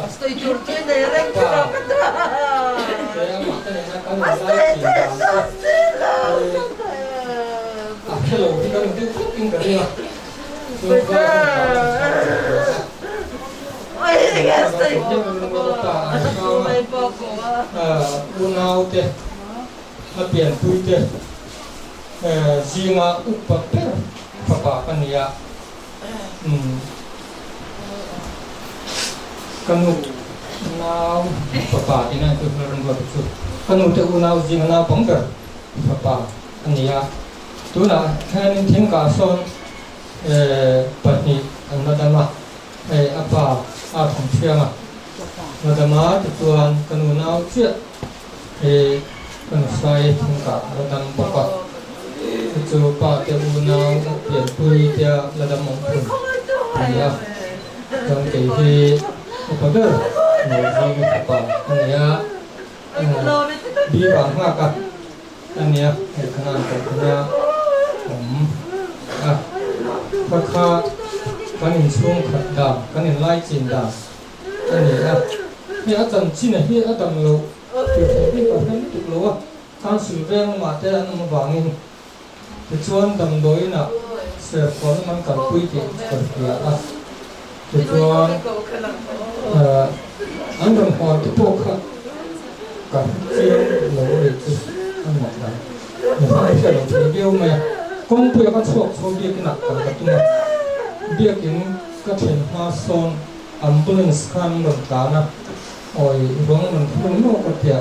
Estoy curtiendo el recto. Kanu nau papa ina tu naran buat tu kanu te unau jing nau pangker papa ania tu na kan tin ka son patni anadama apa a thong chiama nadama tu tuan kanu nau chia kanu sai tin ka radam papa tu pa te unau pian pui dia ladam mong pun ania dan ke Pada nasi apa ania di bangga kah ania kenal kenal kakak kanin sung khada kanin lai cinta ania ni atam cina ni atam lo ni kapan tu lo kan sulbeng mata nama bangin kecuali tam doi nak sepon man kalpui ti kerja kecuali anh họ tiếp tục cả chuyên nấu để ăn món này mình phải sẽ làm thế điều mà công việc các số việc nặng cả tung việc những các chuyện hoa son ambulance khám bệnh cả na rồi vâng mình không nói có thể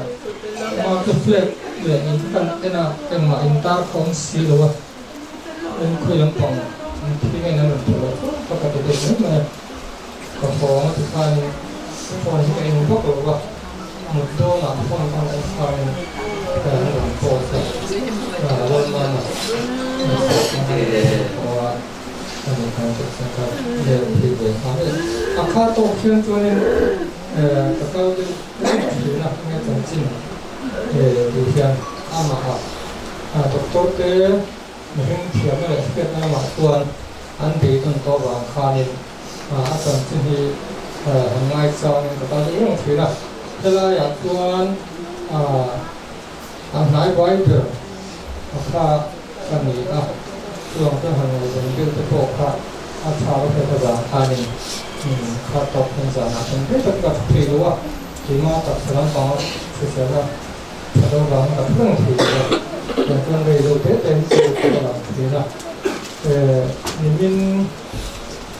mà cái flag để những cái nào cái mà anh ta không xí đâu anh khuyên làm phòng thì cái này mình phải có cái điều gì mà còn có thì phảiคนที่เป็นพวกเราว่าหมดตัวหลังคนทำอะไรแต่หลังโตเสร็จเริ่มมาเพราะว่าทำการศึกษาเรียนที่เรียนทำให้อาคาโตเชื่อตัวนี้แต่ก็ไม่ถือนะไม่จำจริงดูเพียงอามาครับตกโตเตะไม่เห็นเทียมเลยเกิดอามาตัวอันดีต้นโตวางคานิอาจารย์ที่ngay sau này các bạn cũng thấy là thế làอย่างตัวอาหารไว้เถอะข้ากันนี้ตัวก็หันมาเป็นเรื่องที่พวกข้าชาวเพชรบุรีนี่ข้าตกเป็นสาระเป็นเรื่องกับที่รู้ว่าที่มาจากสระบุรีเสียแล้วสระบุรีกับเรื่องที่อย่างเรื่องเรื่องเต็มที่ตลอดที่นะนี่มิน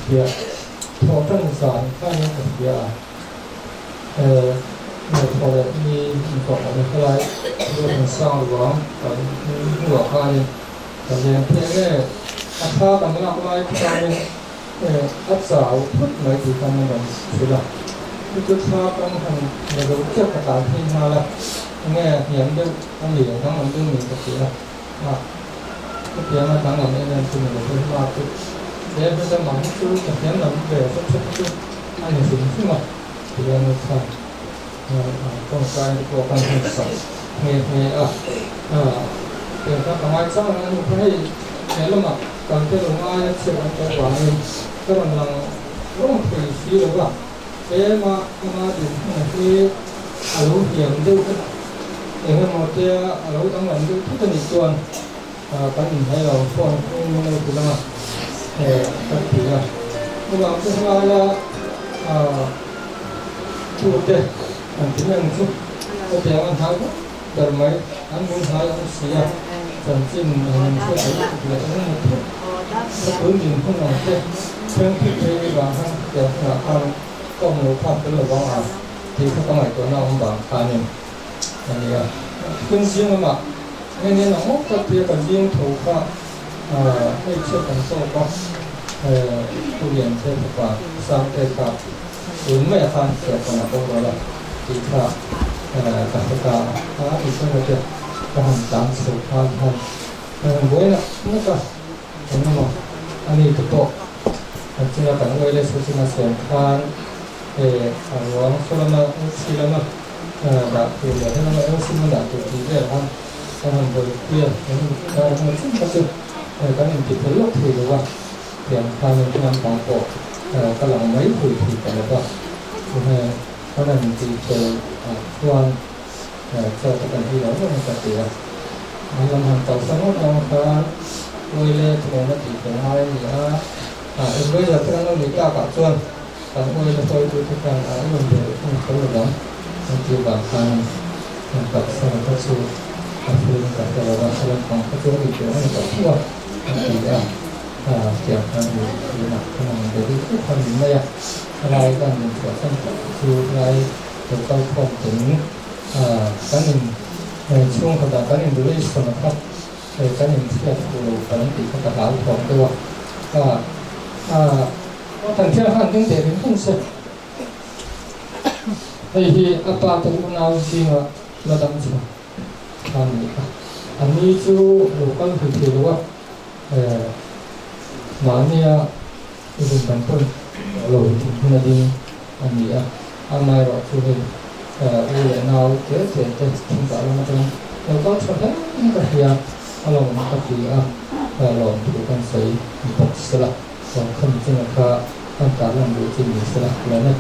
เดียพอตั้งสารข้านี้ก็เดียในพอแบบมีก่อนในอะไรเรื่องสร้างหลวงตอนหัวข้านี้ตอนเรียนเพื่อแค่อาคาตำนักไว้ที่ทำเป็นอัศสาวพุทธหมายถึงทำเป็นสุดละที่จุดข้าต้องทำในรูปเจ้าประการที่มาละแง่เห็นด้วยทั้งเหลี่ยมทั้งมันด้วยมีกับเสียก็เสียมาทั้งหมดในเรื่องที่มันเป็นมากที่เดี๋ยวจะหมั่นช่วยกับเสียงหลังเดี๋ยวจะช่วยอันนี้สิ่งที่มาเดี๋ยวเราทำต้องการตัวการศึกษาเดี๋ยวถ้าทำไมสร้างนั้นเพื่อให้ในระดับการเจริญง่ายเชื่อมต่อกันก็กำลังร่วมคุยซีหรือว่ามาดูที่อารมณ์เปลี่ยนดูอย่างนั้นหมดที่อารมณ์ต้องหลังดูทุกนิสัยการให้เราฟ้องมันเราดูแล้วก็ถือว่าเมื่อวานที่เราพูดเด็กอันที่นั่งชุบก็เดี๋ยวอันท้ายเดินไหมอันนู้นท้ายอันเสียจนสิ้นมันช่วยอะไรก็เลยต้องมาพูดถ้าพื้นดินพวกเราเด็กเพิ่งที่ไปบางครั้งเดี๋ยวหาทางก็มือภาพก็เลยว่าที่เขาต้องไหนตัวน้องบางครั้งนี่อันนี้ขึ้นเสียงมาเนี่ยน้องก็เทียบกับยิงถูกก็ให้เชื่อกันโซ่ก็ผู้เรียนเชื่อว่าสร้างเอกหรือไม่ฟังเกี่ยวกับตัวเราที่ถ้าการศึกษาอีกสักนิดจะทำตามสุขภาพทำบ่อยนะนี่ก็เห็นไหมอันนี้ตัวโตอันที่เราตั้งไว้เลยสุดที่มาเสียงทานหลวงสุรมาศิลมาดับตัวเลยให้เราเอาสิ่งนั้นดับตัวที่เรียกว่า 사람 뭐 그야 사람은 충분히 cái chỉ thấy lúc thì đúng không thì tham gia tham quan bộ các lòng mấy thì phải là vậy cái này thì chờ quan cho các bạn đi đó rồi các bạn làm hàng tàu sáng trong cái quay lên thì nó chỉ phải hai gì em bây giờ cái nó bị cao cả chuan còn quay là thôi tôi thích rằng mình để không có được lắm nên chỉ bảo hàng các sản các số các phương các cái là sản phẩm các số thì nó là thua thì kiểu như là cái này để đi tiếp phần này lại gần mình sẽ phân tích chú lại từ câu phong tính cái mình chung của cái mình đối với sản phẩm cái mình thiết của cái mình thì có cả phongตัวthành theo hàng những để đến không sẽ thì apa tu nào gì mà là đam gì anh ấy chú local thì đúng Mania itu bantuan lalu nanti ania amai waktu itu udah nau ke tinggal macam kalau sudah kerja kalau nak kerja kalau bukan saya untuk setelah kalau kerja nak kalau bukan setelah kerana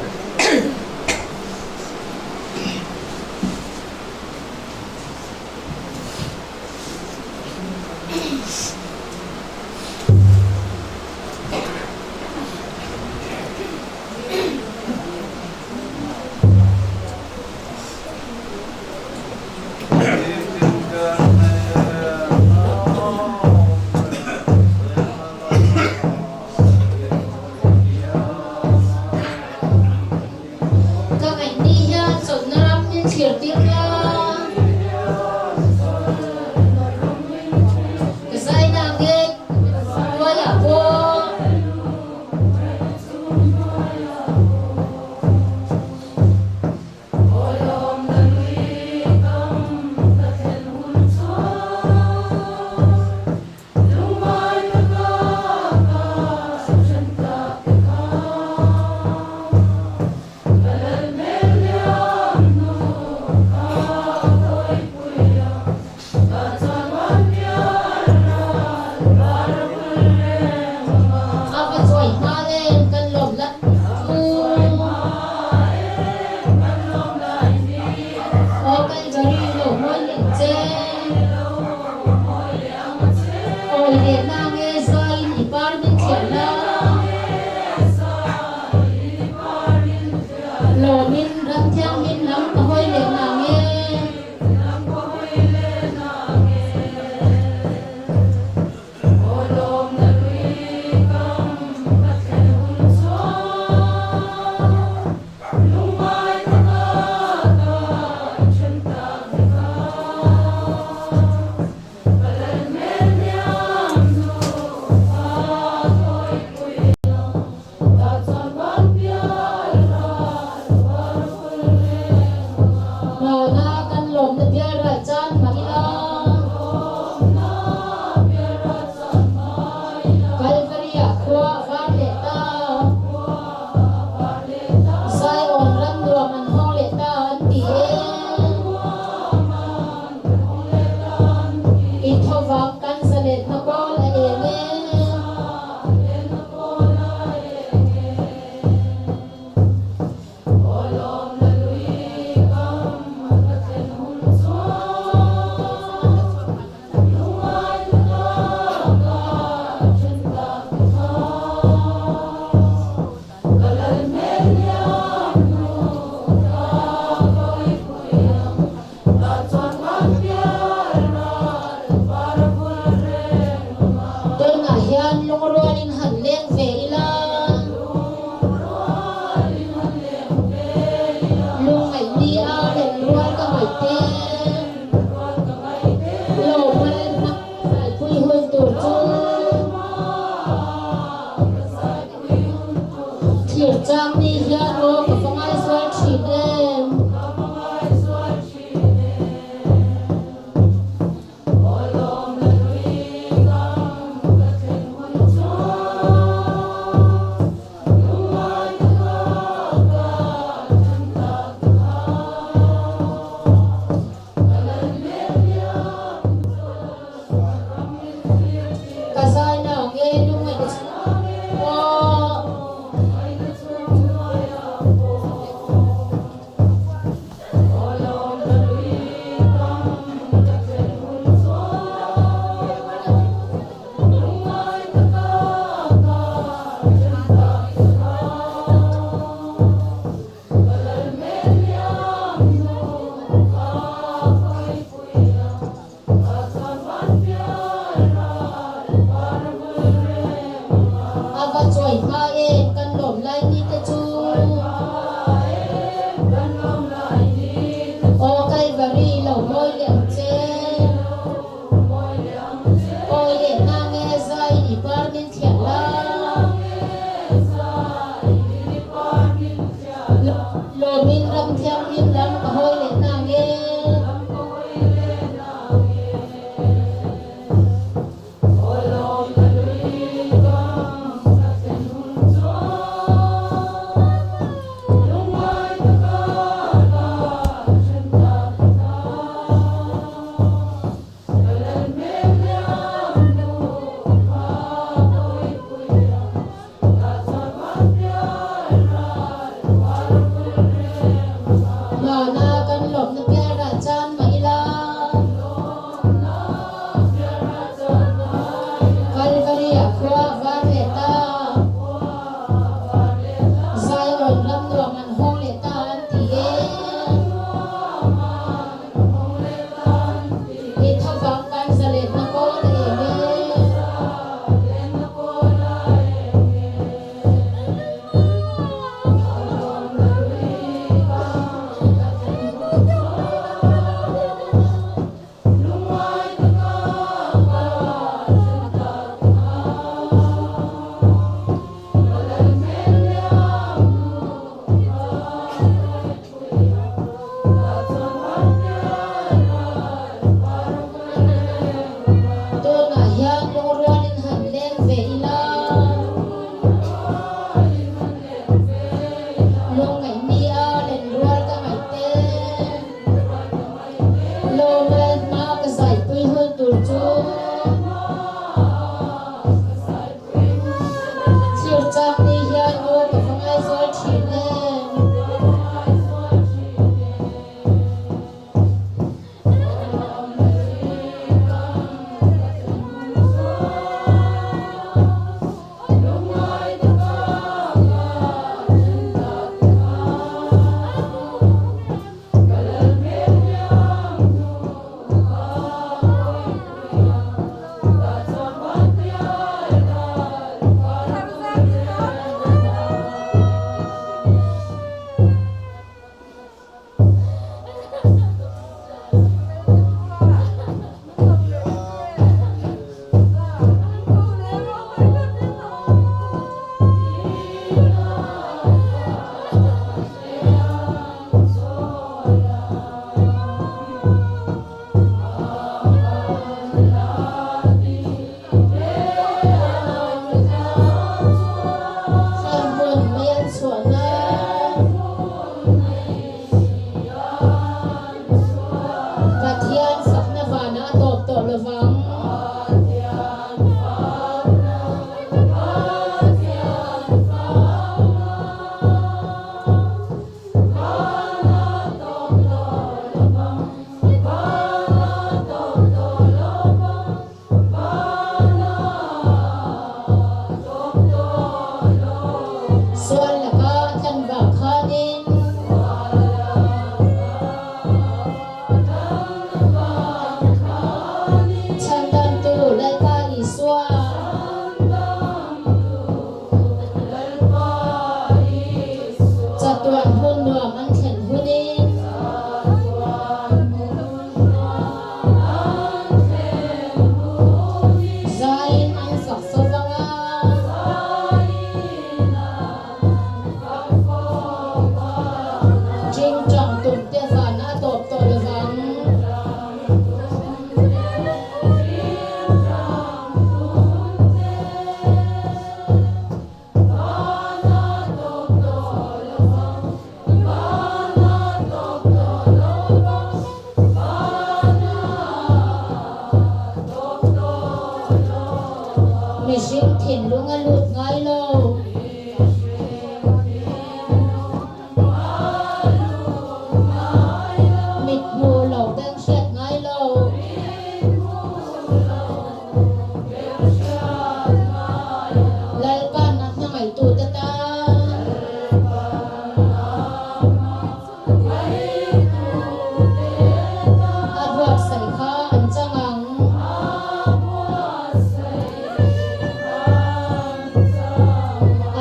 mi sil thin lung a lut ngai lo mit mu lo teng shet ngai lo lal kan nak ngai tu ta ta abwat sai kha an changang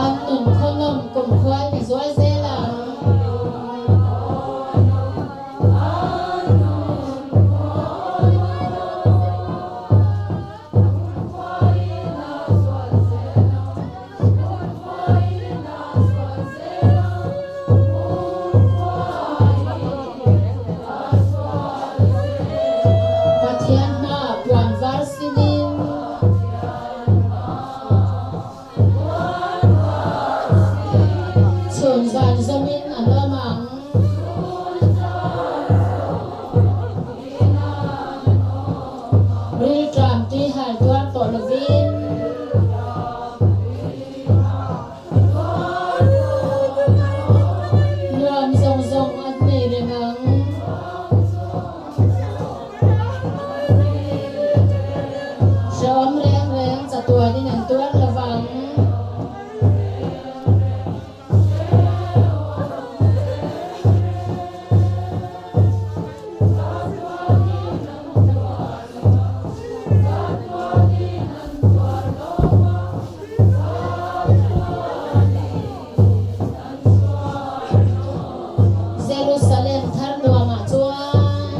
an nun khonom kum khwai mi zoi zela Pathian ma puan var sinin chun zan zamin an lamang ril tram ti hal tuar to lovin nuam zong zong at nei rengang Sớm rèn rèn sa tua đi nền tuan là vắng Jerusalem thar tua mà chuan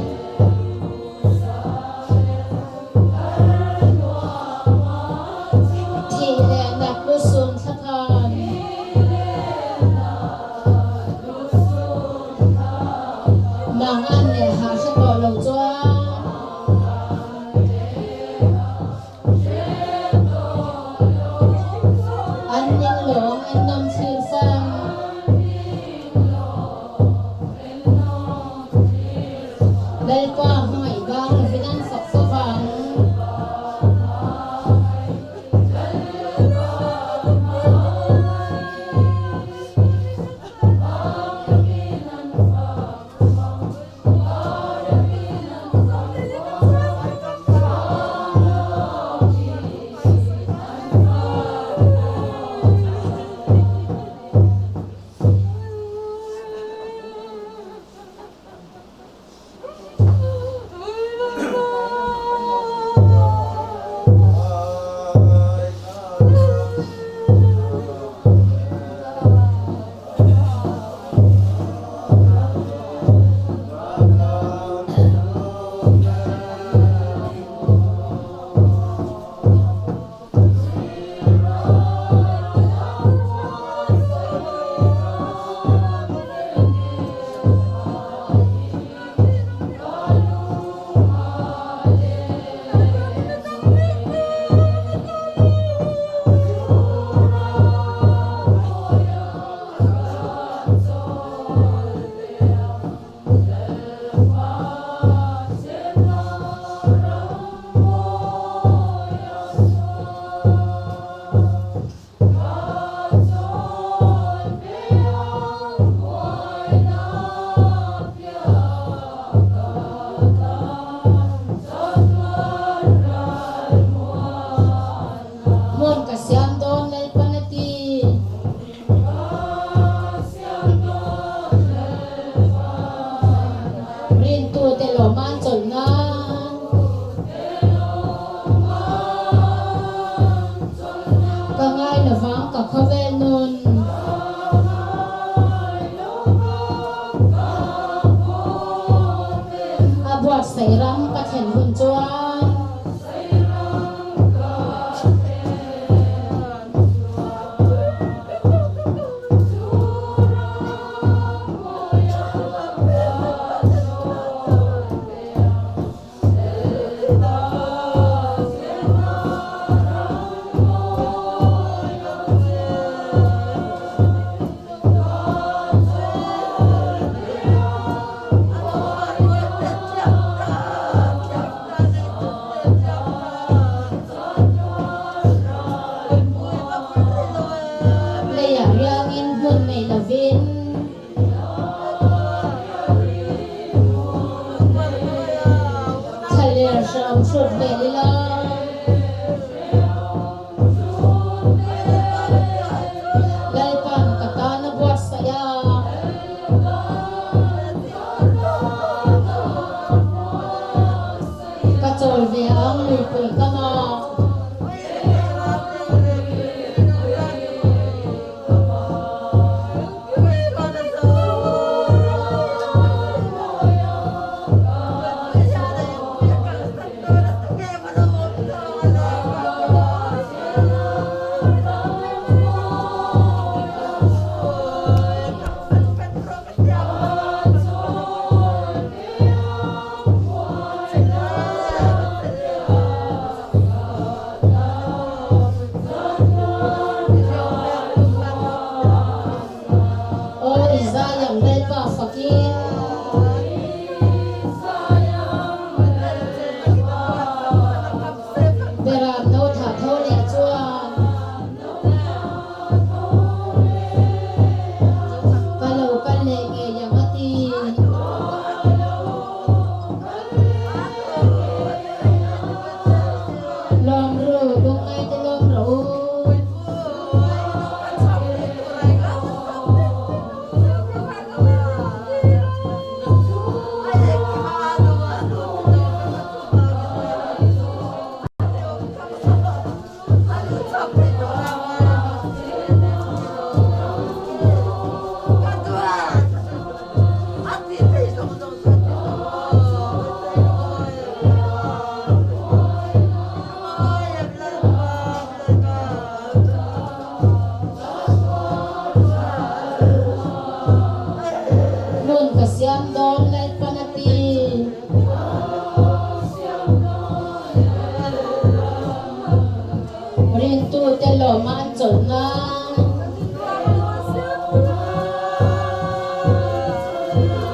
rin tu te lo man chol na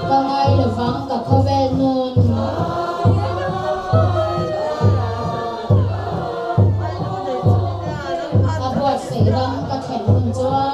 pangai le vang ka khovel nun abot se ram ka khen hun chwa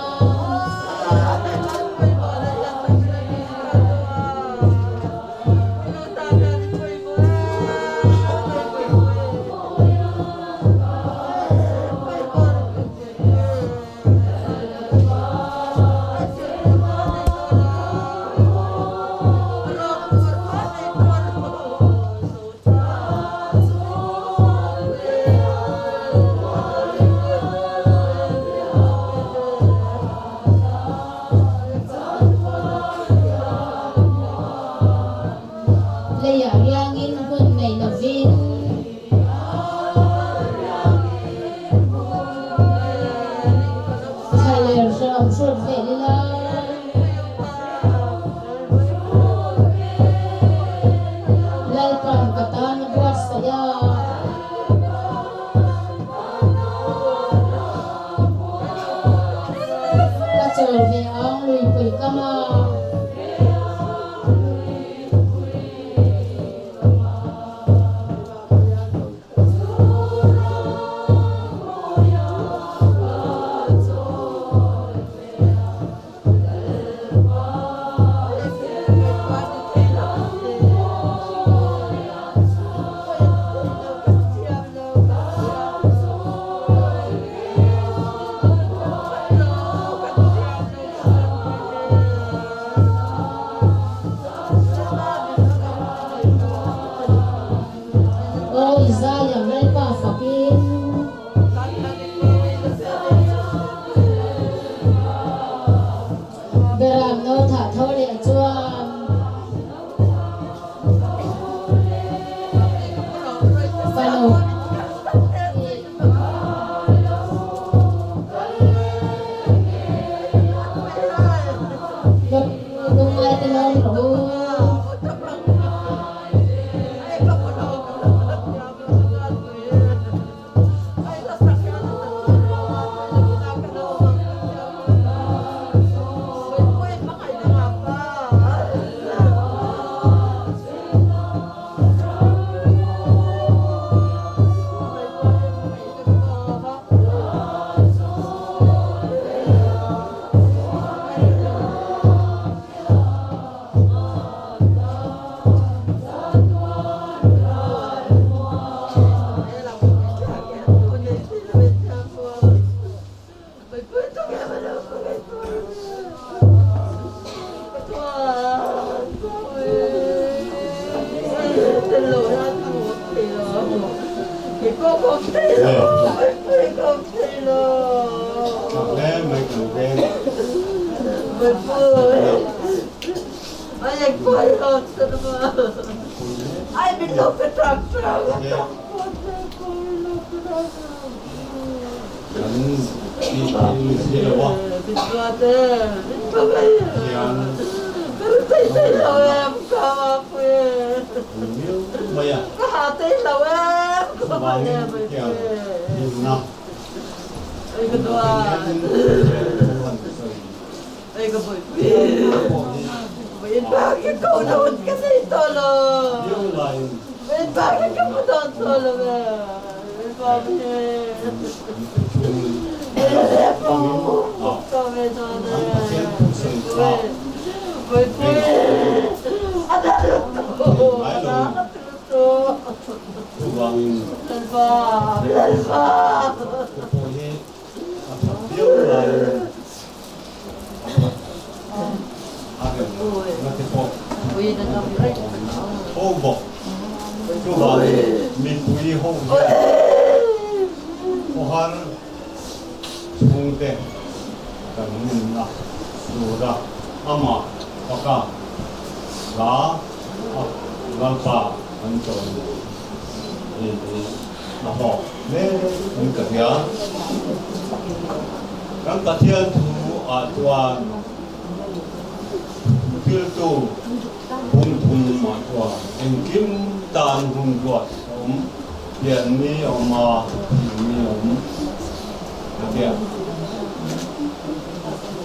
kia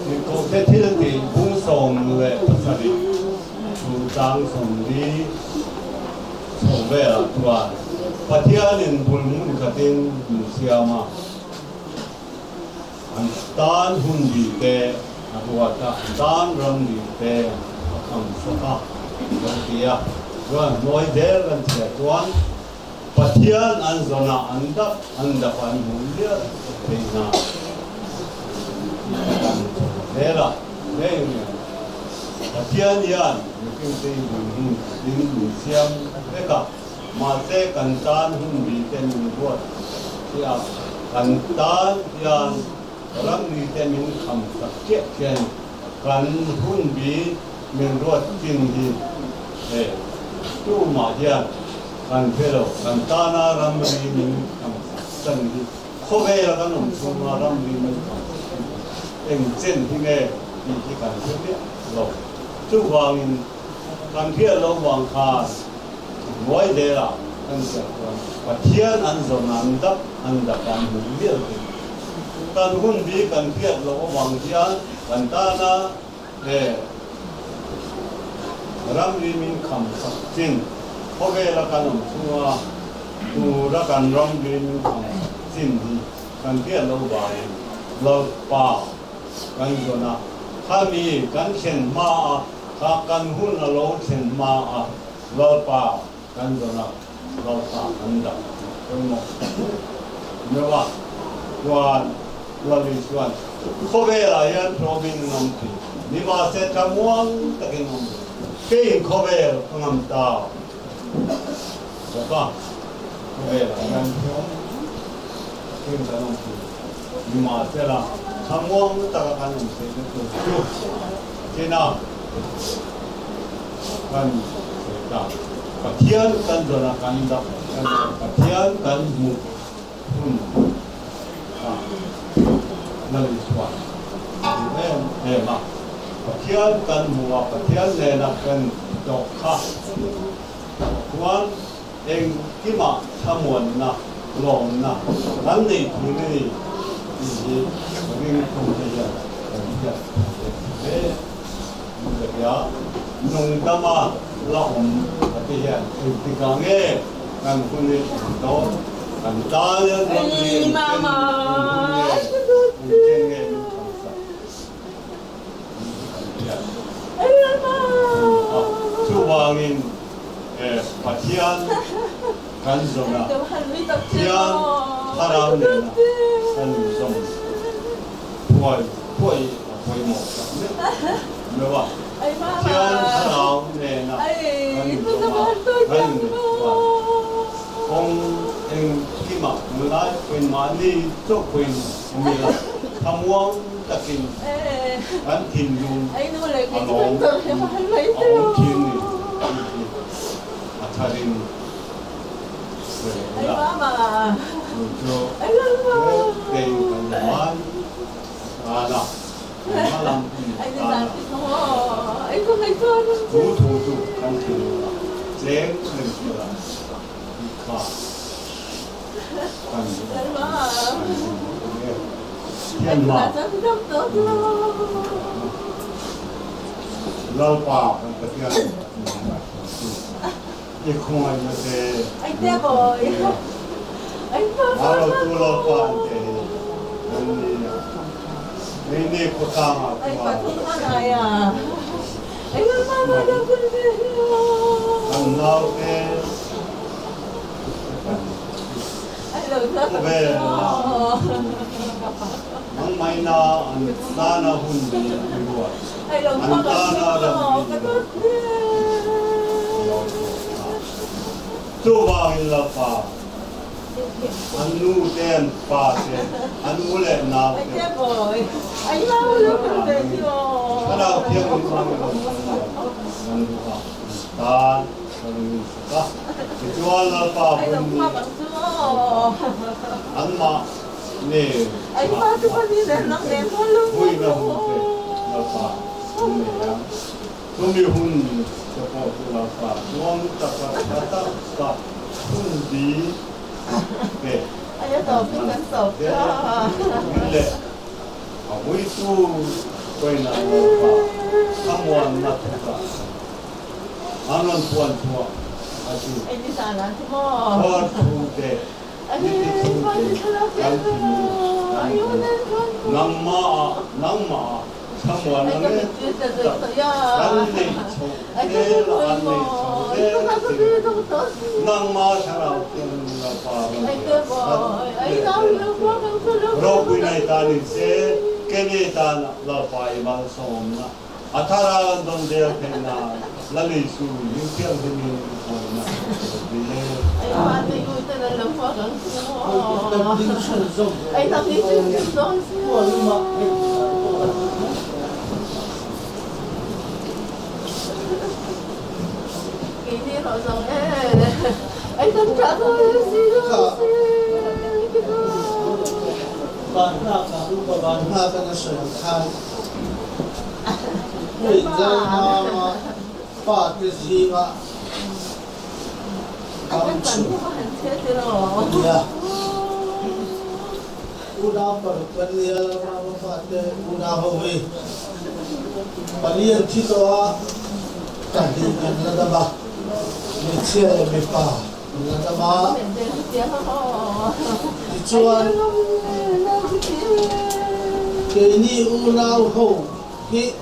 thì có thể thiên thì cũng sống về phát triển chủ张sống đi sống về là tua phát hiện nên buồn muốn cái tên Malaysia mà anh tan hun đi te tua ta tan ram đi te không sao cả rồi kia rồi nói thế là chuyện tuan phát hiện anh zona anh đáp anh muốn đi thì na thế là thế Hatian yan, mungkin saya ini siam mereka masa kantan biten buat siap kantan yan orang biten kam sakit kan kan bi menurut tinggi tu majian kan pero kantana ramli kam tinggi kowe kan semua ramli eng hingga di kan lo chú hoàng làm kia lâu hoàng khá nói thế là anh sẽ và thiên anh rồi anh đắp anh hùng liệt cần hôn bí cần kia lâu hoàng thiên cần ta na để ram đi mình khăm sắc chính có vẻ là cần chúng tu ra cần ram đi mình khăm chính đi cần kia lâu bài lâu ba cần rồi na kami kan sen ma kan hun lo sen ma lo pa kan dona lo pa kan da mo mewa wa li suan ko ve la yan probin nam ti ni ma se tamuang takin nam ke ko ve ngam ta ba ko ve la yan ke ta nam ti ni ma se la tamuang tagakan nam se tu kena kan kita patian kan zona kan da patian kan mu nali swa ma patian kan mu patian le na kan dok kha kuan eng kima thamuan na long na nan ni ni ni ring không thấy ya nung tama lahom ati yan tikange kan kuni to kan tanya Ay, mama. Ay, mama. Suwangin patian kan zona tian haram na kan zona puai mo mewa Ay, mama. tian haram na Ay, ito naman to dyan mo. kung ang kima mulai kuin mani to kuin umila kamuang takin kan tinjung Ay, nulay ko along ito. Mahal na ito. along kini atarin Ay, mama. muncul Ay, mama. dari kanyaman ada malam Ay, ini nasakit mo. Ay, kung may tuwan. tu kan kini jeng negara ika kan Ay, mama. yan ma Nasa doktor. lalpa kan katian ikung ay nase Ay, teko. Ay, mama. Araw tulog pa ante. Ini kutama Ay, tua. patuloy na ya. Ay, mama. Ang naw ke. Ay, doktor. Ang may na ang sana hundi buat. Ay, doktor. Tuwa ila pa. Anu ten pa se. Anu le na. Ay, teko. Ay, mama. Kada tiang ko ko. Anu pa. Ta anu ka. Jual pa Ay, hundi. doktor. Ang ma ne. Ay, pato pa din lang din. Huy na hundi. Lapa. Hundi ya. Tumi hundi. Sepo lapa. Tuang taka kata ka hundi. ai tao biết cắn sầu cho lệ vui tu quay nào vào tham quan mặt cả anh ăn tuan tua asu ai đi xa lắm chứ mò tuan tu de ai đi qua đi xa lắm chứ ai yêu nên con nang ma tham quan ai có này biết chuyện từ từ ya anh này chồng ai thế có là biết anh này chồng thế không có biết đâu tốt nang ma sao tiền là phà ai cơ bò ai đâu yêu quá không có lúc rồi bây nay ta đi xe cái này ta là phải mang xong na athara don de pena lali su yung kaya din yung na ai mà thì tôi tên là lâm hoa gần ai tập đi chơi đó cái gì rồi rồi ai tập trả thôi gì đó bạn nào cả lúc mà bạn nào cái nó sửa khai người dân mà phát cái gì mà anh cảm vẫn xúc còn hẳn thế thế rồi ya udah perkalian lama pada udah hobi palian kita tadi kan ada bah mecia lebih pa ada bah dicuan ke ini ulau ho ki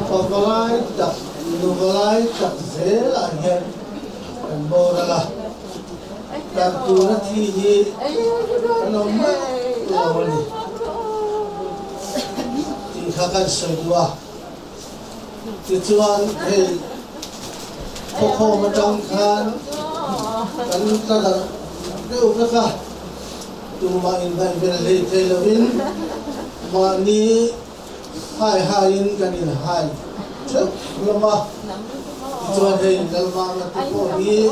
pakalai tak nugalai tak zel akhir boralah dan turut ini ano lawali tingkakan sedua tujuan koko macamkan kan kada deu naka tuma inda ibelai telawin mani hain kanin hai cek lama tujuan dalma ngatuko ni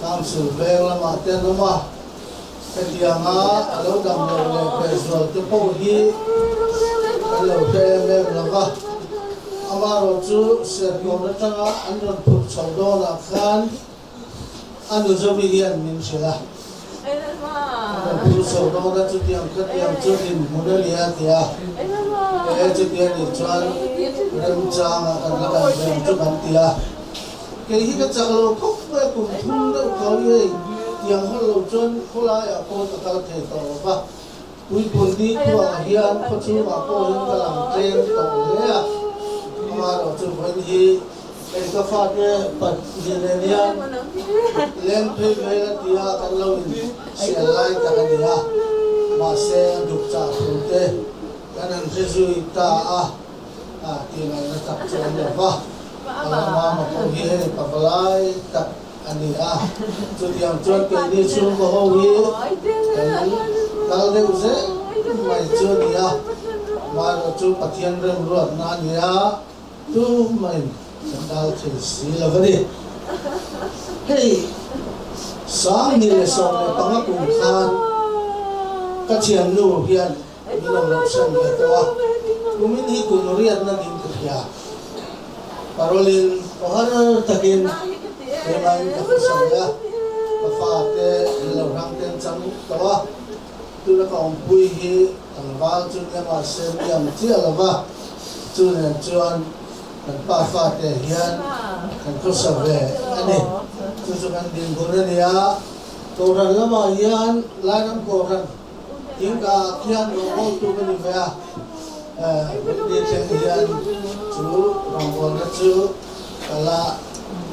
kam sulbeng lama ten lama ketianga alo dam le pesol te po hi alo te me lama amaro chu se ko na tanga andon put chawdo na khan anu zobi hian min sela put chawdo na chu tiang ka tiang chu din modelia tia chu tiang ni chuan rem changa kan la kan rem chu kan tia cái hi cái chợ lô khóc với cùng thun đâu có gì tiếng họ lô chân họ lại ở cô ta thể tổ và cuối cùng đi qua hiền có chú mà cô hiền ta làm trên tổ thế à mà đó chú vẫn hi cái phát cái bật gì này nha lên thuê về là tia cái lâu sẽ lại cái gì à mà sẽ đục trả phụ thế cái này sẽ duy ta thì này nó tập trung được va Alama makuhi papalai tak ania tu yang chuan ke ni chung ko hohi kal de uze mai chu nia ma ro chu pathian rem ruat na nia tu mai dal thil si lavani hey sang ni le song le tanga kum khan ka chiam nu hian ni lo lo san ke to kumin hi kun riat na din ka Parolin ohar takin memang saya kafate lohang ten chang tawa tu na kaum pui hi tangwal chu ne ma sem yam chi alawa chu ne chuan kan pa fate hian kan ko sabe ani chu kan din gona nia ko ran lama hian lanam ko ran tingka kian no tu ni ba đi trên hiền chú lòng con đất chú là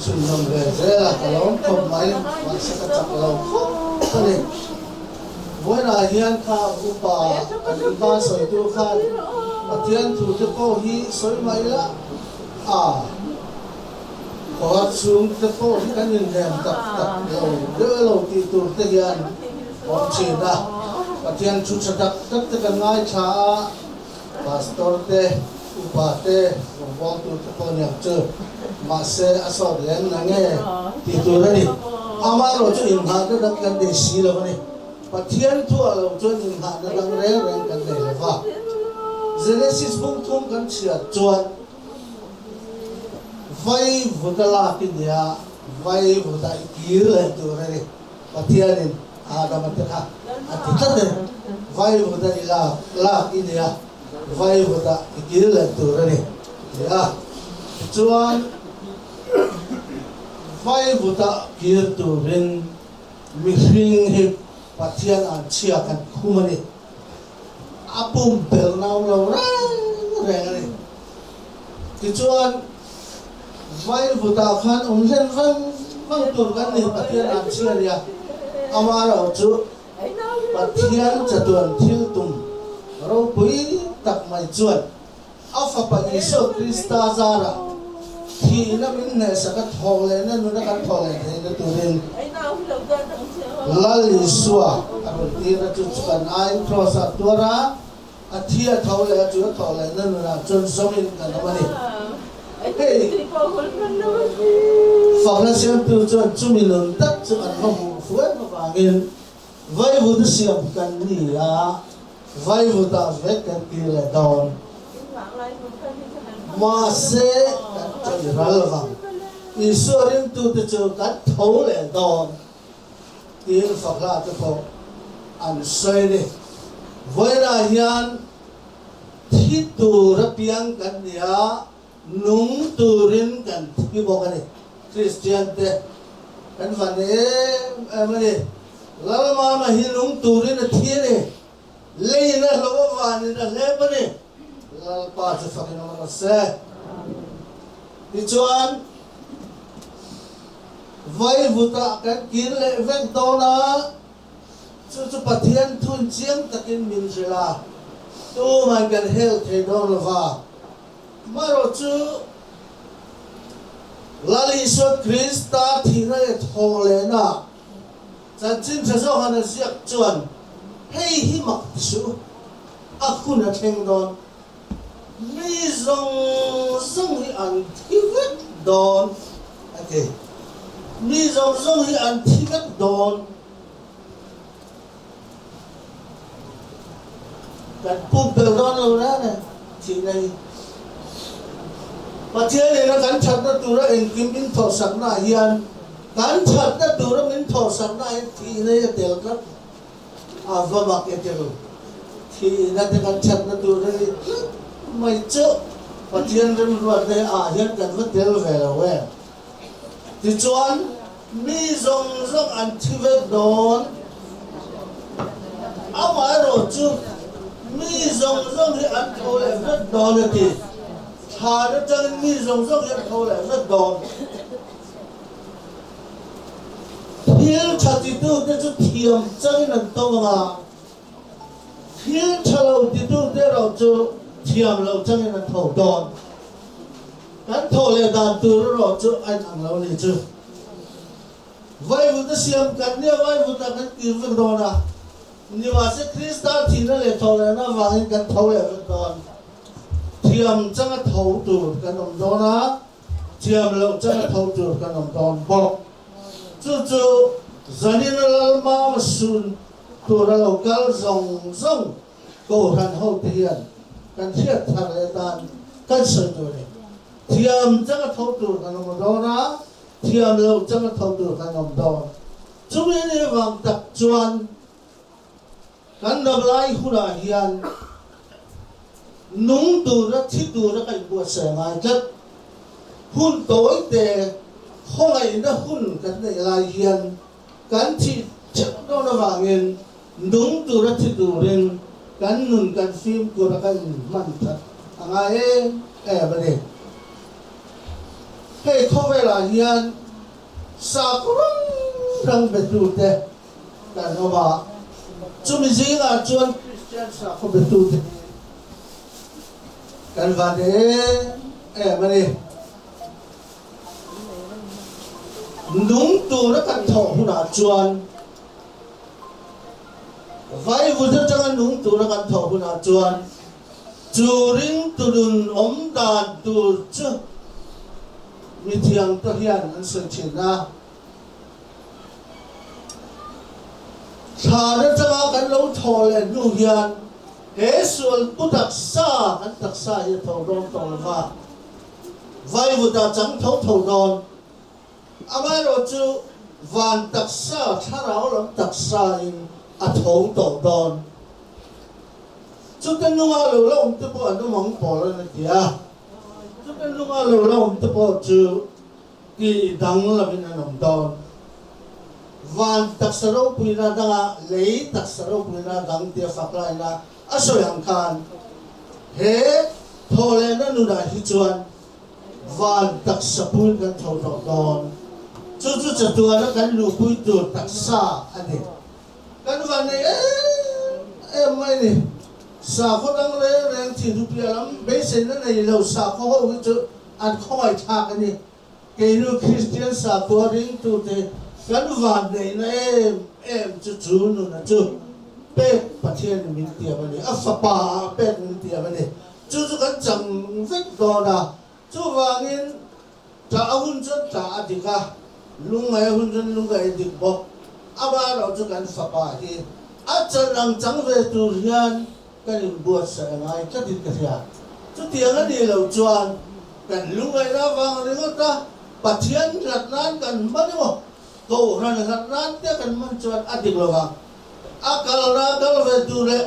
chừng lòng về thế là cả lắm không máy mà sẽ có chặt lòng cái này với là hiền kha upa anh ba soi tu khan mà thiên thủ cho cô hi soi máy lá có xuống cho cô hi cái nhìn đẹp tập lâu đỡ lâu thì tu tới hiền còn chỉ là mà thiên chú sẽ đặt tất cả ngay cha pastor te upate wong tu ko nyam chu ma se asor len na nge ti tu ni ama ro chu in ha da kan de si lo ni pathian thu a lo chu in ha da dang re kan de le va Genesis bung thum kan chia chuan vai vutala ki dia vai vutai ki le tu re Patianin Adamataka Atitade Vai Buddha La India Vai Buddha Ikila Turani Ya Chuan Vai Buddha Kir Turin Mihring Hip Patian An Chiakan Kumani Apum Bernau Lo Rang Chuan Vai Buddha Khan Umhen Van Turkan Ni Patian An Chiaria Amara Chu Patian Chatuan Tiltum Ro Pui Tak Mai Chuan Alpha Pa Iso Krista Zara Thi na min ne sakat hole na nu na kan hole ne na turin lali suwa aro tira chu chukan ai prosa tura athia thole chu thole na nu na chun somin kan mani hey fakla siam tu chuan chuminun tak chu an mu fuan ma bangin vai bud siam kan ni a vai buta vek kan ti le don Mase kan relevant isurin tu tu kan thấu le don tin fakla tu ko an sai ni voira hian thi tu rapiang kan nia nung turin kan thi bo kan Christian te kan van mani lalma ma hi nung turin thi ni leina lo van ni le bani pa chu fakin ma se ti chuan vai vuta kan kin le vek dona chu pathian thun chiang takin min jela tu man kan hel the don va maro chu lali so krista thina e thole na chan chin cha so han siak chuan hei hi mak su akuna theng don mi zong hi an thivet don okay mi zong hi an thivet don kan pu pel don lo na ne thi nei pathian ne kan chat na tu ra en kim in tho sak na hian kan chat na tu ra min tho sak na thi nei tel ka ava mak e te thi na te kan chat na tu ra mai chu pathian ren ruat ne a hian kan va tel ve lo we ti chuan mi zong an thivet don amai ro chu mi zong hi an thole vet don ti ha na chang mi zong hi an thole vet don thil chati tu te chu thiam chang nan to nga thil chalo ti tu te ro chu thiam lo chang nan tho don kan thole dan tu ro chu an ang lo ni chu vai vu ta siam kan ne vai vu ta kan ki vet don na ni wa se krista thina le thole na wangin kan thole vet don thiam chang tho tu kan om don na thiam lo chang tho tu kan om don bo chu zanin lalma sun tu ra lo kal zong ko ran ho tian kan thiat thar le dan kan se tu ni thiam chang tho tu kan om don na thiam lo chang tho tu kan om don chu ni wang tak chuan kan nab lai huna hian nung tu ra thi tu ra kai bu se ngai chat hun toi te khongai na hun kan nei lai hian kan thi chak do na wangin nung tu ra thi tu ren kan nun kan phim ko ra kan man that anga e ba ne he khove la hian sa kurang rang be tu te kan no ba chumi zinga chuan Christian sa ko be tu te kan va de ba ne nung tu ra kan tho huna chuan vai vu ta chang nung tu ra kan tho huna chuan churing tu dun om dan tu chu mi thiang to hian an sen chin na sa ra chang kan lo tho le nu hian he sul pu tak sa kan tak sa ye tho dong tong va vai vu ta chang tho don amai ro chu van taksa tharau lam taksa in a thong to don chu ten lunga lo lo te po anu mong po la tia chu ten lunga lo lo te po chu ki dang la bin anom don van taksa ro puina danga lei taksa ro puina dang tia fakla ina asoyang khan he thole na nu da hi chuan van taksa puin kan tho to don chu chatua na kan lu pui tu taksa ani kan van ne em mai ni sa kho dang le reng thi rupia lam be sen na nei lo sa kho ho chu an khoi tha kan ni ke nu christian sa ko ring tu te kan van nei na em chu nu na chu pe pathian min tia ba ni a fa pa pe min tia ba ni chu kan chang vek do na chu wangin ta ahun chu ta adika lungai hun chen lungai dik bo aba ro chu kan fa pa hi a chan ang chang ve tu hian kan in buat sa ngai ka dit ka thia chu tiang a ni lo chuan kan lungai na wang ri ta pathian rat nan kan ma ni mo ko ran rat nan te kan man chuan adik lo wa a kal na kal ve tu le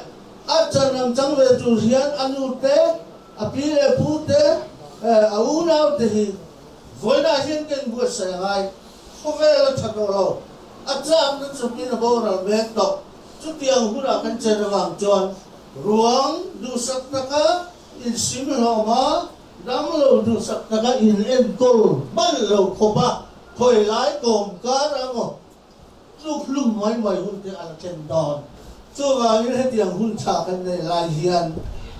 a chan ang chang ve tu hian anu te a pi le pu te a u na te hi voi na hian kan buat sa ngai ko ve la thak lo a cham na chu pi na bo ra ve to chu tiang hu ra kan chen wang chuan ruang du sak taka in sim lo ma dam lo du sak taka in en kol ban lo khoba khoi lai kom ka ra mo luk lum mai mai hun te ala chen don chu wang in he tiang hun cha kan nei lai hian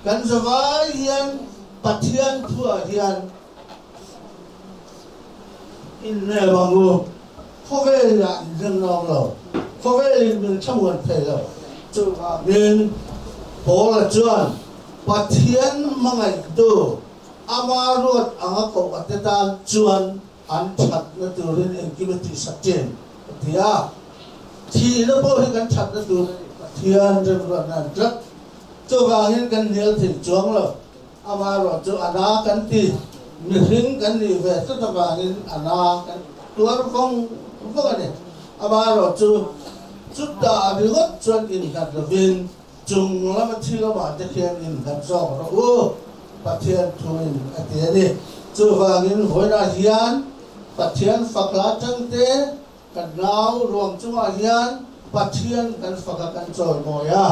kan zawai hian pathian thua hian in ne bangu ko ve la in long lo ko ve in chang wan pe lo chu wang in Paul John pathian mangai tu amarot anga ko ateta chuan an that na turin en kimati sachen tia thi na bo hi kan that na tu pathian rem ro na drat chu wangin kan nel thil chuang lo amarot chu ana kan ti mi hring kan ni ve ta ta wangin ana kan tuar phong ani amarot chu ta ri got chuan in kan lavin chung lama thila ma te khian in kan so ro o pathian thuin atiani chu wangin hoina hian pathian fakla changte kan nau ruang chunga hian pathian kan faka kan choi moya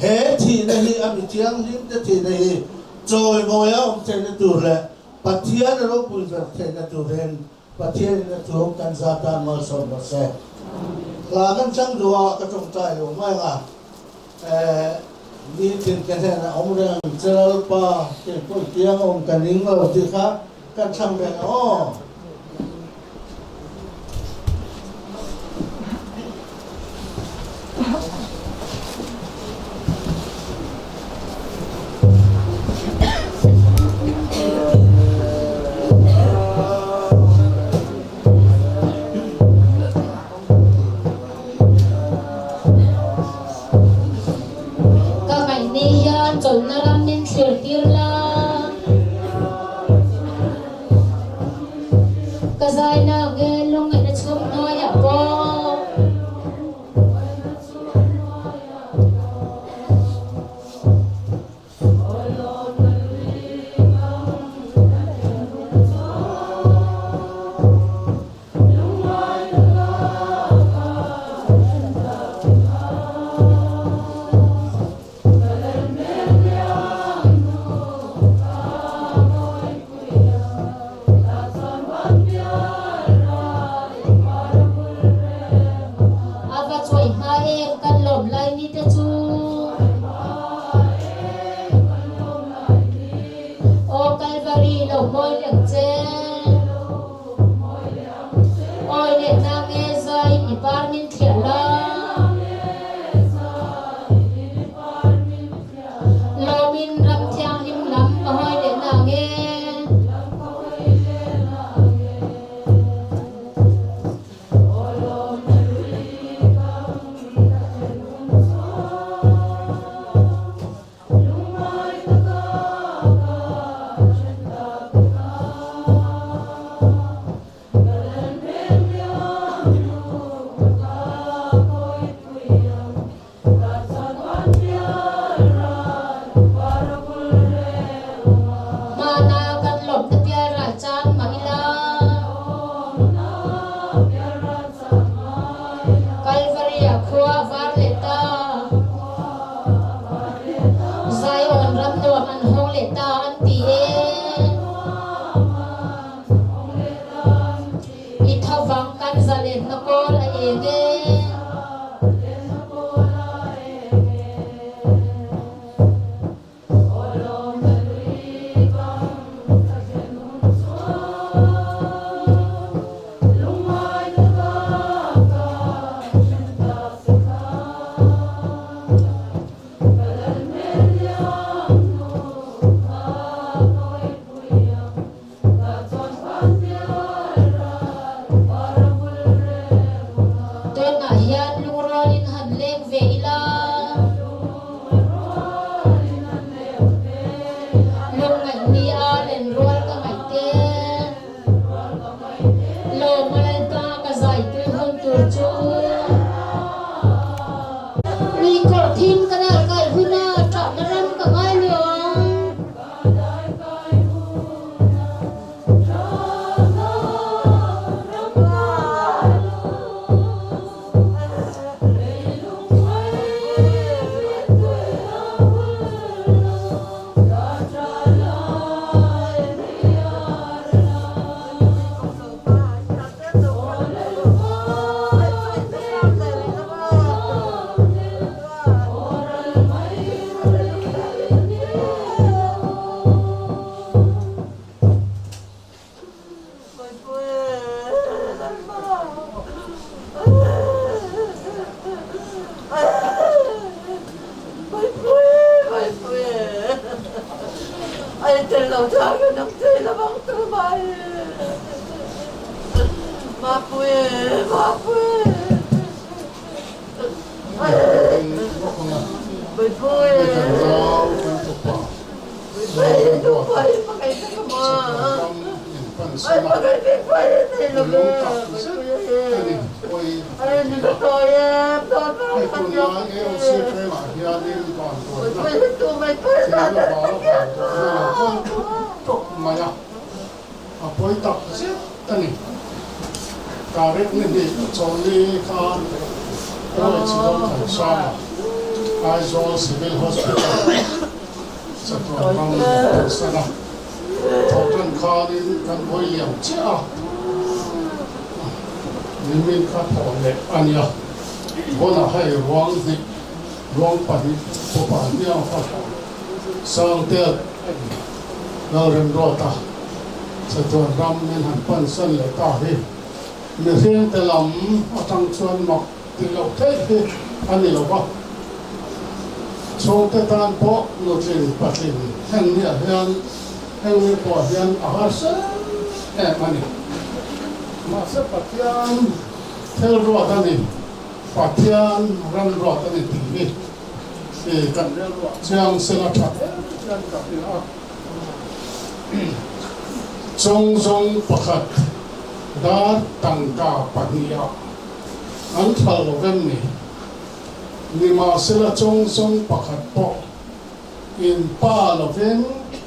he thi na hi ami chiang him te thi na hi choi moya chen na tur le pathian ro pul ver the na turen pathian na tu kan zata mal so ma se la kan chang duwa ka chong tai lo mai nga ni tin cái này là ông đang chơi pa cái con tiếng ông cần nín vào thì khác các trang về nó chol na ram nin thlir tir la ka zai na ge lung na chum no ya po đâu cho cái nông chơi là bằng tư bài mà quê bởi quê bởi tu phải pakai semua ay pakai pakai ni logo ay ni toya toya tu mai Maya, apa itu sih? Tadi, karib ni Johnny Khan, orang Cina sama, Aizo Civil Hospital, satu orang sana, Johnny Khan ini kan William Chia, ini kan boleh ania, bona hai ruang padi, padi yang apa, sang tiapเราเรียนรู้ตาจะตัวรำเงินหันปั้นเส้นเลยตาที่เมื่อเรียนแต่ลำเอาทางชวนหมอกติดเราเท่ที่อันนี้เราก็โชว์แต่ตานโป๊ะโนจินปัจจินแห่งนี้เรียนแห่งนี้ปอดเรียนอาหารเส้นมันนี่มาเสปัจจานเทลรอดอันนี้ปัจจานรันรอดอันนี้ตีนี่กันเรียนรู้เชียงเสนาชัดเรียนกับนี่จงประคัดดาตังกาปัญญาอันทะลุกันนี่นิมาเสละจงประคัดปออินป้าลวิน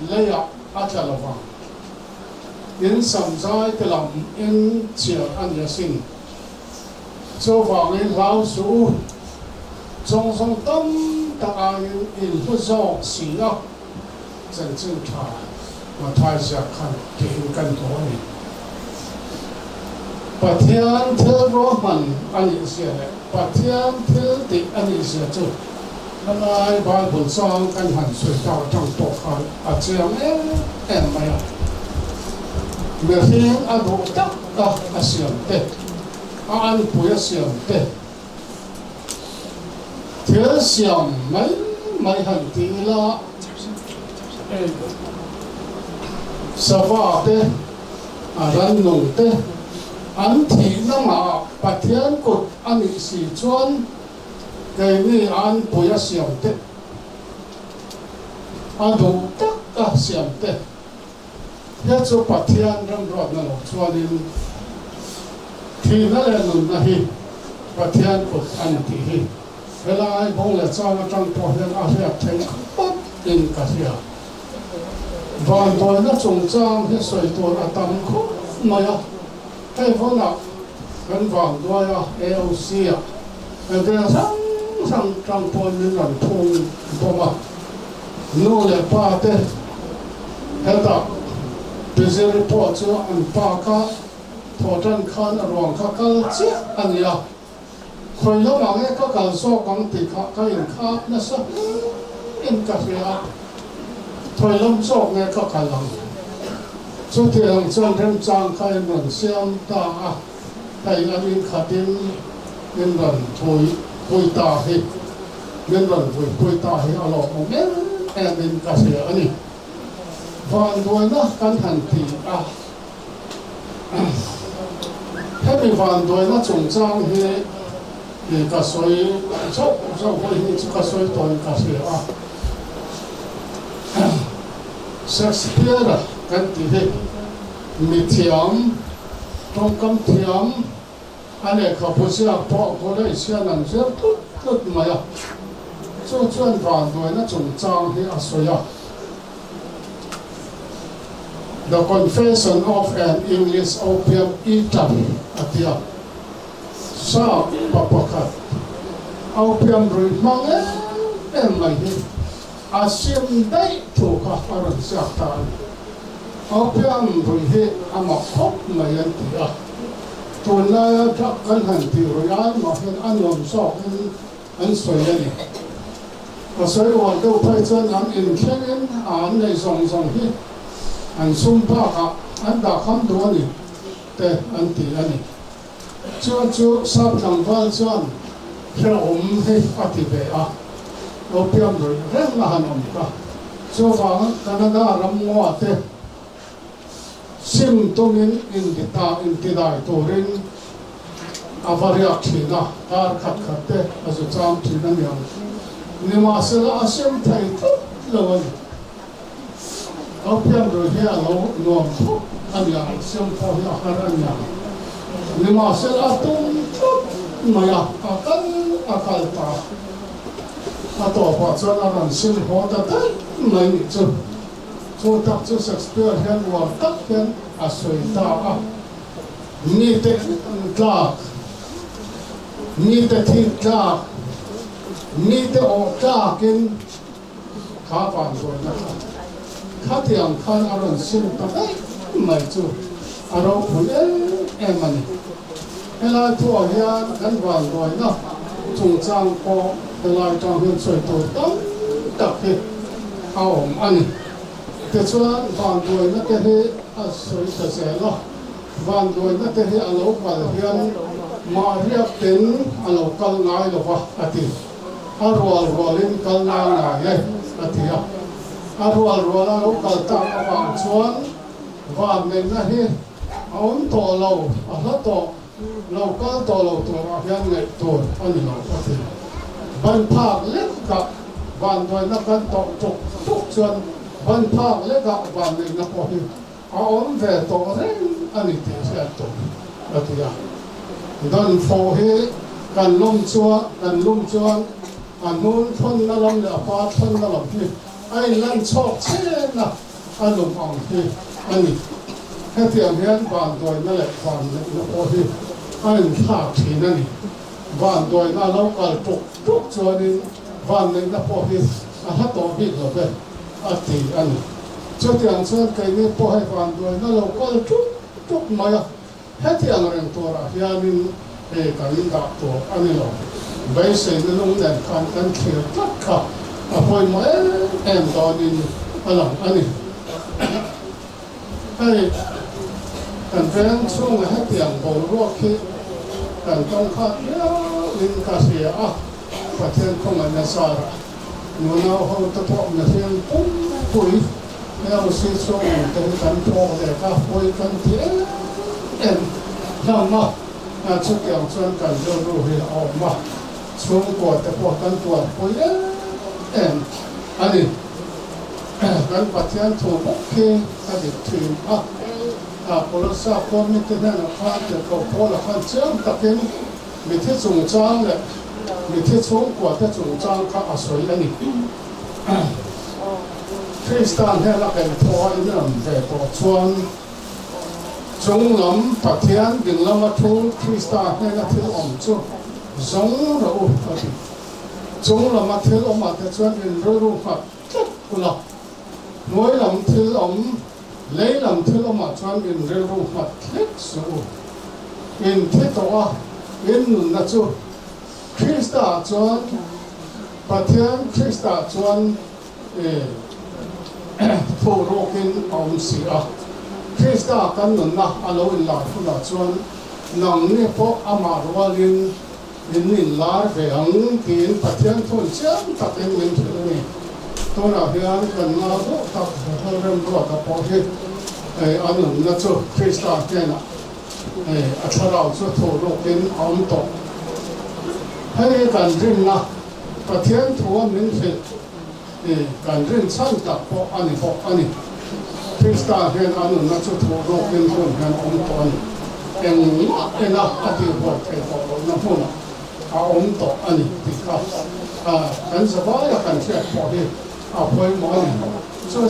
เลยอาจารย์วังอินสัมใจตลำอินเชียอันยาสิงโจวังอินลาวสูจงตั้มตาอินผู้จอกสีอ่ะจันจึงถ่ายมาทายจากขันเก่งกันตัวนี้ปัจเจียนเทโรมันอันนี้เสียเลยปัจเจียนเทติอันนี้เสียจุดอะไรบางบุญซองกันหันสวยดาวจังตกขันอาเจียงไม่อะเมื่อที่อดุตักก็อาเสียงเตะอันปุยเสียงเตะเทียเสียงไม่หันตีละสวาเตอารันนุเตอันที่นั่งอาปัจเจียนกดอันนี้สีชวนเกนี่อันปุยเสียงเตอันดูตักก็เสียงเตยาจูปัจเจียนรังรอดนั่นหรอชวนนี้ที่นั่นแหละนุนนะฮีปัจเจียนกดอันที่ฮีเวลาไอ้บงเลี้ยจ้างจังตัวเลี้ยงอาเซียนเทงปั๊บอินกัสยาวันตัวนั้นจงจ้างที่สวยตัวอาตามคุมาอ่ะให้พวกนั้นเป็นวันตัวอ่ะเอลซีอ่ะแต่เดี๋ยวสั่งจังตัวนี้นั่นทุ่งตัวมานู่นเลยป้าเต้เฮ็ดอ่ะเป็นสิ่งที่พ่อเจ้าอันป้าก็ถอดจันขันรวงข้าก็เจ้าอันนี้อ่ะคนละบางอย่างก็การสอบกันติดข้าก็ยังข้านะสักอินกัสยาถอยลมโศกเนี่ยก็กำลังสุดที่หลังจนเริ่มจางใครเหมือนเสียงตาไอ้อันนี้ขัดดินเงินรันถอยตาให้เงินรันถอยตาให้อารมณ์เงี้ยแอบเป็นกระเสียอันนี้วันด้วยนะการหันตีให้เป็นวันด้วยนะจงจางให้กระสวยชอบคนที่กระสวยตัวกระเสียเซ็กซ์เพียร์กันที่เหมีเทียมตรงกำเทียมอันนี้เขาพูดเสียพอเขาได้เสียนั่นเสียทุกมาอ่ะช่วยผ่านด้วยนะจงจางให้อาศัย The Confession of an English Opium Eater อาทิตย์ทราบปะปะคัด Opium หรือมังไม่ได้อาเซียนได้ถูกขับอารมณ์เสียตาเอาเพียงบริเหตุอามาพบมายันตีตัวนั้นจักกันหันตีรยานมาเห็นอันยอมสอบอันสวยนี่ก็สวยวันเดียวไปจนอันอินเขียนอันในสองที่อันสุ่มปากอันด่าคำตัวนี่แต่อันตีอันนี้จู่สับจังหวะจนเชื่อให้อธิบายเอาเพียงเลยเรื่องงานอมก็ cho vàng Canada ram ngõ te sim tumin in ti dai turin avariak thina kar khat te azu cham thina niang nima sela asim thai tu lawan apiam ro he alo nom ania sim pho hi haranya nima sela tum maya akan akal ta atau apa cuaca dan sim pho ta ta mai ni chu tak chu Shakespeare hian wa tak hian asoi ta a ni te tlak ni te thi tlak ni te o tlakin kha pan rồi na kha tiang khan aron sim ta mai chu aro phun em ani ela tu hian kan wang rồi na chung chang ko lai trong hiên soi tu tam tak hi aom ani te chuan van đuôi na te hi a soi ta se lo van đuôi na te hi a lo kal hian ma riak ten a lo kal ngai lo wa ati a rual in kal na ngai ati a rual a lo kal ta a wang chuan van nei na hi a on to lo a la to lo kal to lo to a hian ngai to ani lo ati ban phak lek ka van đuôi na kan to tuk chuan ban phak lek ka van nei na po hi a on ve to reng ani ti se to ati ya dan fo hi kan lum chuan an nun thon na lam le pa thon na lam hi ai lan chok che na alum ang hi ani hetiam hian van đuôi na le van nei na po hi ai thak thi na ni van đuôi na lo kal tuk chuan in van nei na po hi a ha to bi lo be ati ani cho tiang chuan kai ni po hai van đuôi na lo kal tuk mai a hetiang reng tora hianin kan da to ani lo bai se na lung den kan khir tak kha a poi mo em don in alang ani ai kan ven chung na hetiang bo ro khi kan tong kha ya in ka sia a pathen khong an sa ra no na ho ta to na hian pui ya si so te kan to le ka poi kan ti em ma a chu kyang chuan kan lo hi a ma chung ko te po kan to poi em ani kan pathian thu bok khi a dik thim a polosa ko mi te na kha te ko pola khan chang takin mi the chung chang le mi the chung ko te chung chang kha a soi ani Kristan he la kan tho in ram ve to chuan chung lam pathian ding lam a thu Kristan he la thil om chu zong ro ati chung lam a thil om a te chuan in ro kha kula noi lam thil om lấy làm thứ lo mà chuan in rêu ru mặt lek su in thế to in nun na chu Krista chuan pathian Krista chuan thu rokin om si a Krista kan nun na alo in la fu la chuan nang ne po ama rawalin in lar ve ang tin pathian thon cham takin min thu ni to na hian kan na do tak rem ro ka po hi anun na chu Krista kena a tharau chu thu rokin om to hai kan rin na pathian thu min phil kan rin chan tak po ani Krista hian anun na chu thu rokin thon hian om to ani ena ati ho te ho na huna a om to ani tika kan sabaya kan che po hi a phoi mo ni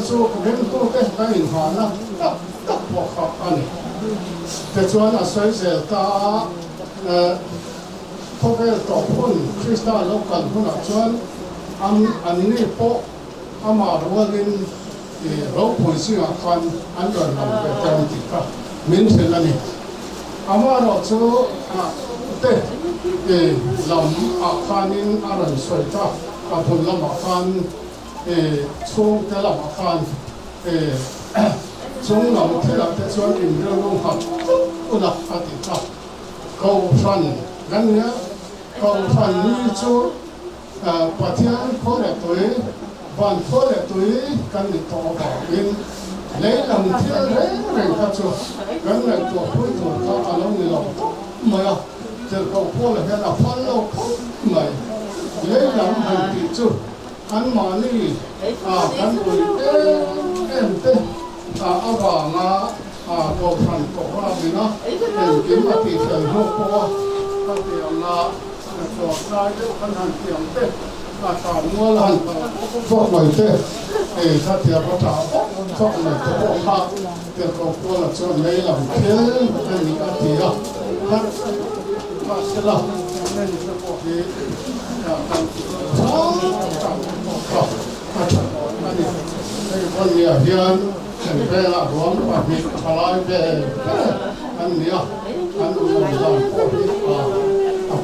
chu ren to te ka in ha na tak po kha ani te chuan a sai zel ta thovel to phun Krista local huna chuan an ni po ama rawalin ro phun singa khan an ron lam pe tam ti ka min thelani ama ro chu te lam a khanin aran soita a phun lam a khan chung te lam a khan chung lam te lam te chuan in reu ru ha una ati ka ko fan gan ya ko fan ni chu pathian ko le toi van thôi là túi căn định to bảo in lấy làm thiêu đấy rồi ta cho căn này to cuối cùng ta ăn ông lòng mà từ cầu phố là cái là phân lâu mày lấy làm hành thị chứ ăn mà đi căn bụi em tên bà ngã cầu thành cổ ra mình nó em kiếm mà thì phải hô qua các tiền là cho sai cái căn hành tiền tên tao mua lần cho mày tên thì ta tiền có trả cho mày cái bộ khác tiền cầu qua là cho lấy làm thiên anh đi ăn tiền hát sẽ làm nên cái bộ gì con nhà hiền về là uống và bị khai về anh nhớ anh uống là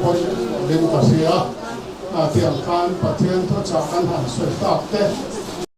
con đêm cả xía tiền can và tiền thôi trả ăn hẳn sợi tóc tết